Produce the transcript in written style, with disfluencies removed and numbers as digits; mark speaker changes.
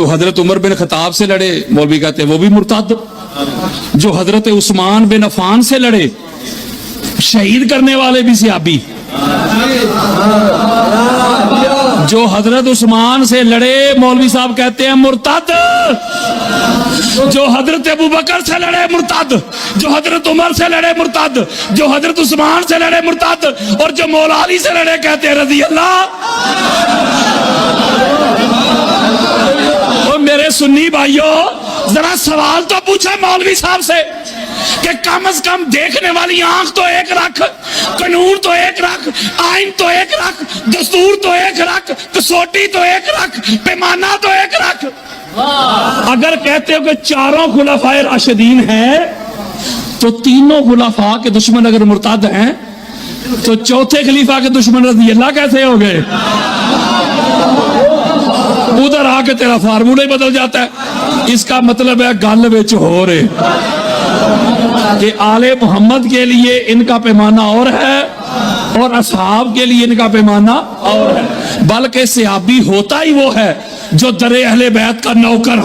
Speaker 1: جو حضرت عمر بن خطاب سے لڑے مولوی کہتے ہیں وہ بھی مرتد، جو حضرت عثمان بن عفان سے لڑے شہید کرنے والے بھی صحابی، جو حضرت عثمان سے لڑے مولوی صاحب کہتے ہیں مرتد، جو حضرت ابوبکر سے لڑے مرتد، جو حضرت عمر سے لڑے مرتد، جو حضرت عثمان سے لڑے مرتد، اور جو مولا علی سے لڑے کہتے ہیں رضی اللہ۔ اور میرے سنی بھائیوں ذرا سوال تو پوچھا مولوی صاحب سے کہ کم از کم دیکھنے والی آنکھ تو ایک رکھ، قانون تو ایک رکھ، آئین تو ایک رکھ، دستور تو ایک رکھ، کسوٹی تو ایک رکھ، پیمانہ تو ایک رکھ۔ اگر کہتے ہو کہ چاروں خلفاء راشدین ہیں تو تینوں خلفاء کے دشمن اگر مرتد ہیں تو چوتھے خلیفہ کے دشمن رضی اللہ کیسے ہو گئے؟ ادھر آ کے تیرا فارمولہ ہی بدل جاتا ہے۔ اس کا مطلب ہے گل وچ ہو رہے کہ آل محمد کے لیے ان کا پیمانہ اور ہے اور اصحاب کے لیے ان کا پیمانہ اور ہے، بلکہ صحابی ہوتا ہی وہ ہے جو در اہل بیت کا نوکر ہو۔